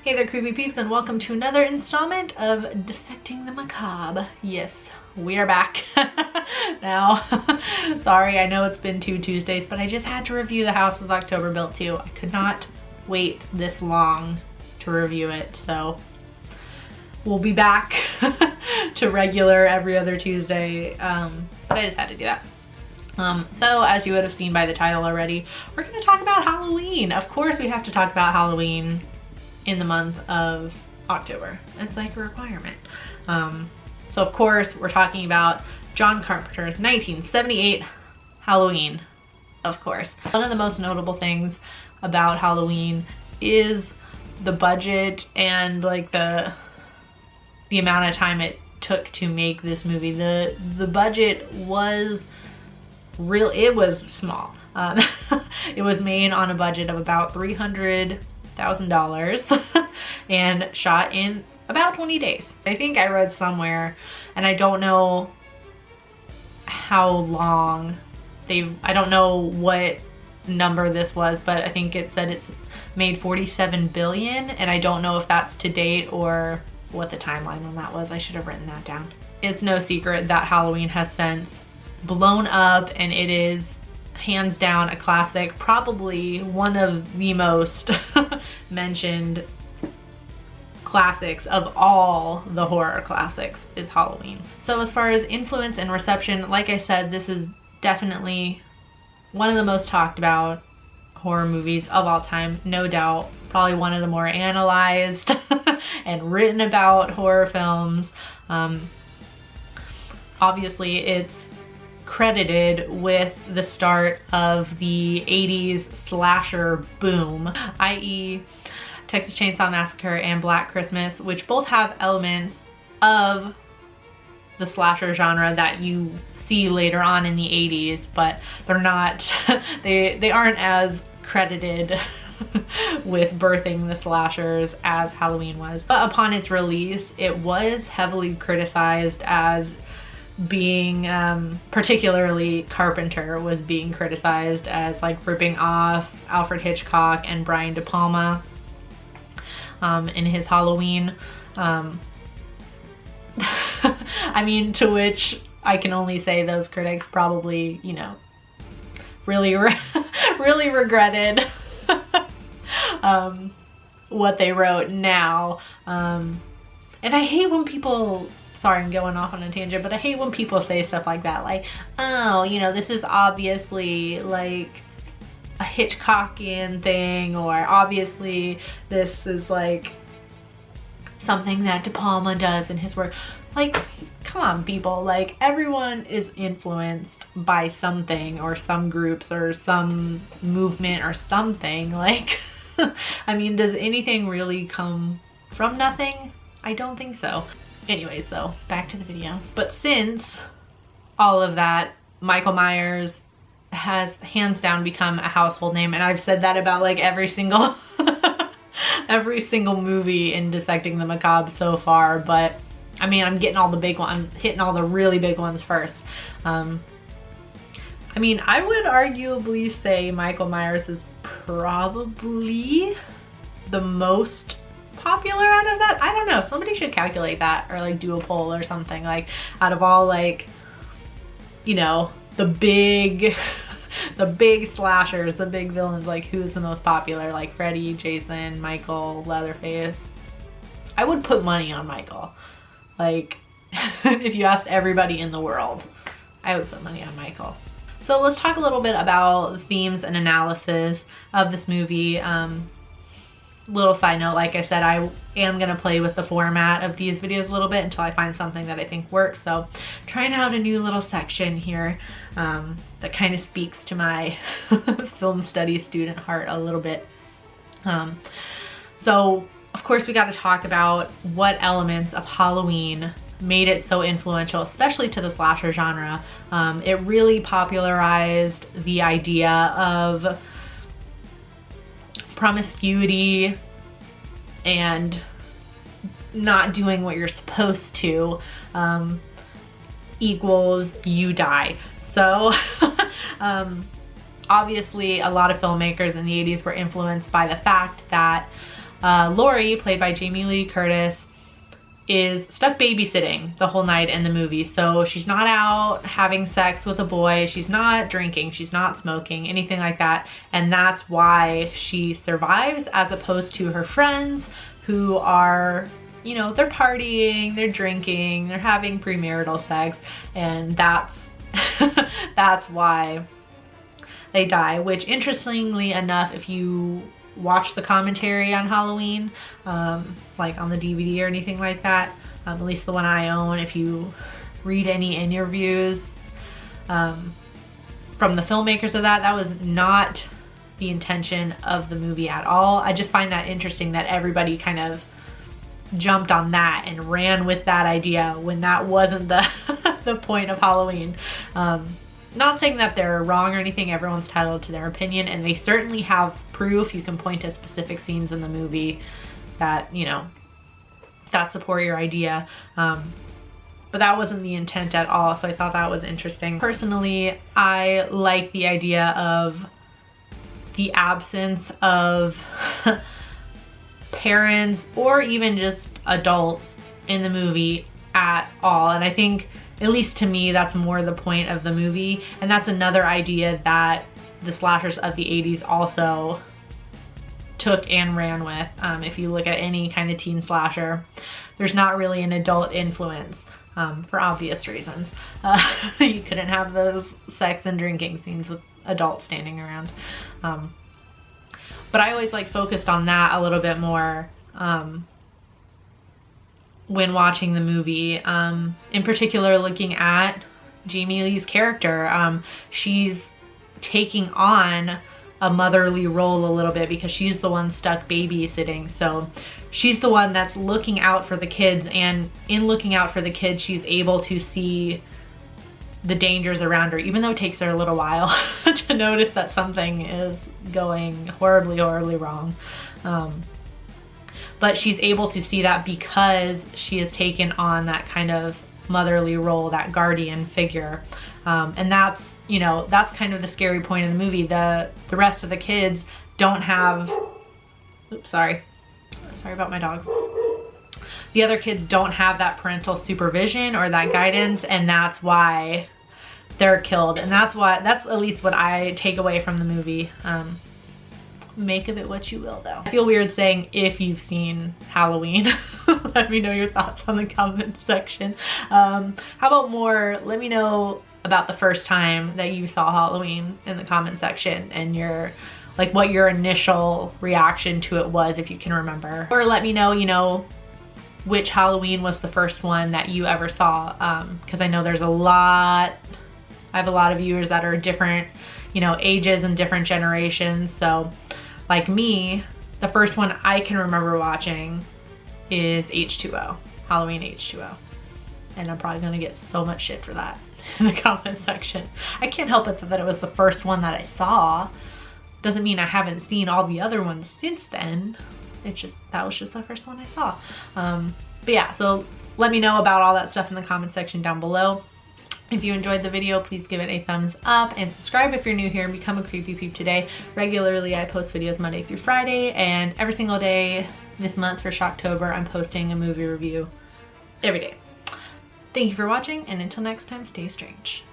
Hey there, creepy peeps, and welcome to another installment of Dissecting the Macabre. Yes, we are back now. Sorry, I know it's been 2 Tuesdays, but I just had to review The House Was October Built Too. I could not wait this long to review it, so we'll be back to regular every other Tuesday, but I just had to do that. So as you would have seen by the title already, we're going to talk about Halloween. Of course we have to talk about Halloween in the month of October. It's like a requirement. So of course we're talking about John Carpenter's 1978 Halloween, of course. One of the most notable things about Halloween is the budget and like the amount of time it took to make this movie. The budget was it was small. It was made on a budget of about $300,000 and shot in about 20 days. I think I read somewhere, and I don't know how long I don't know what number this was, but I think it said it's made 47 billion, and I don't know if that's to date or what the timeline on that was. I should have written that down. It's no secret that Halloween has since blown up, and it is hands down a classic, probably one of the most mentioned classics of all the horror classics is Halloween. So as far as influence and reception, like I said, this is definitely one of the most talked about horror movies of all time, no doubt. Probably one of the more analyzed and written about horror films. Obviously it's credited with the start of the 80s slasher boom, i.e. Texas Chainsaw Massacre and Black Christmas, which both have elements of the slasher genre that you see later on in the 80s, but they're not, they aren't as credited with birthing the slashers as Halloween was. But upon its release, it was heavily criticized as being, particularly Carpenter was being criticized as like ripping off Alfred Hitchcock and Brian De Palma in his Halloween. I mean, to which I can only say those critics probably, you know, really really regretted what they wrote now. And I hate when people, sorry, I'm going off on a tangent, but I hate when people say stuff like that, like, oh, you know, this is obviously like a Hitchcockian thing, or obviously this is like something that De Palma does in his work. Like, come on, people, like, everyone is influenced by something or some groups or some movement or something. Like, I mean, does anything really come from nothing? I don't think so. Anyways, so back to the video. But since all of that, Michael Myers has hands down become a household name, and I've said that about like every single every single movie in Dissecting the Macabre so far, but I mean, I'm getting all the big ones, I'm hitting all the really big ones first. I mean, I would arguably say Michael Myers is probably the most popular out of that. I don't know, somebody should calculate that or like do a poll or something, like out of all, like, you know, the big slashers, the big villains, like who's the most popular, like Freddy, Jason, Michael, Leatherface. I would put money on Michael. Like, if you asked everybody in the world, I would put money on Michael. So let's talk a little bit about themes and analysis of this movie. Little side note, like I said, I am gonna play with the format of these videos a little bit until I find something that I think works. So trying out a new little section here that kind of speaks to my film studies student heart a little bit. So of course we got to talk about what elements of Halloween made it so influential, especially to the slasher genre. It really popularized the idea of promiscuity and not doing what you're supposed to equals you die. So obviously a lot of filmmakers in the 80s were influenced by the fact that Lori, played by Jamie Lee Curtis, is stuck babysitting the whole night in the movie. So she's not out having sex with a boy, she's not drinking, she's not smoking, anything like that. And that's why she survives, as opposed to her friends who are, you know, they're partying, they're drinking, they're having premarital sex, and that's that's why they die. Which, interestingly enough, if you watch the commentary on Halloween, like on the DVD or anything like that, at least the one I own, if you read any interviews from the filmmakers of that, that was not the intention of the movie at all. I just find that interesting that everybody kind of jumped on that and ran with that idea when that wasn't the the point of Halloween. Not saying that they're wrong or anything, everyone's entitled to their opinion, and they certainly have proof. You can point to specific scenes in the movie that, you know, that support your idea. But that wasn't the intent at all, so I thought that was interesting. Personally, I like the idea of the absence of parents or even just adults in the movie at all. And I think, at least to me, that's more the point of the movie. And that's another idea that the slashers of the 80s also took and ran with. If you look at any kind of teen slasher, there's not really an adult influence, for obvious reasons. You couldn't have those sex and drinking scenes with adults standing around. But I always like focused on that a little bit more when watching the movie. In particular, looking at Jamie Lee's character. She's taking on a motherly role a little bit because she's the one stuck babysitting. So she's the one that's looking out for the kids, and in looking out for the kids, she's able to see the dangers around her, even though it takes her a little while to notice that something is going horribly, horribly wrong. But she's able to see that because she has taken on that kind of motherly role, that guardian figure. And that's, you know, that's kind of the scary point of the movie. The rest of the kids don't have, oops, sorry about my dogs. The other kids don't have that parental supervision or that guidance, and that's why they're killed. And that's at least what I take away from the movie. Make of it what you will, though. I feel weird saying if you've seen Halloween. Let me know your thoughts on the comment section. How about more, let me know about the first time that you saw Halloween in the comment section, and your, like, what your initial reaction to it was, if you can remember. Or let me know, you know, which Halloween was the first one that you ever saw, because I know there's I have a lot of viewers that are different, you know, ages and different generations. So like me, the first one I can remember watching is H2O, Halloween H2O. And I'm probably gonna get so much shit for that in the comment section. I can't help it that it was the first one that I saw. Doesn't mean I haven't seen all the other ones since then. It's just, that was just the first one I saw. But yeah, so let me know about all that stuff in the comment section down below. If you enjoyed the video, please give it a thumbs up and subscribe if you're new here and become a Creepy Peep today. Regularly, I post videos Monday through Friday, and every single day this month for Shocktober, I'm posting a movie review every day. Thank you for watching, and until next time, stay strange.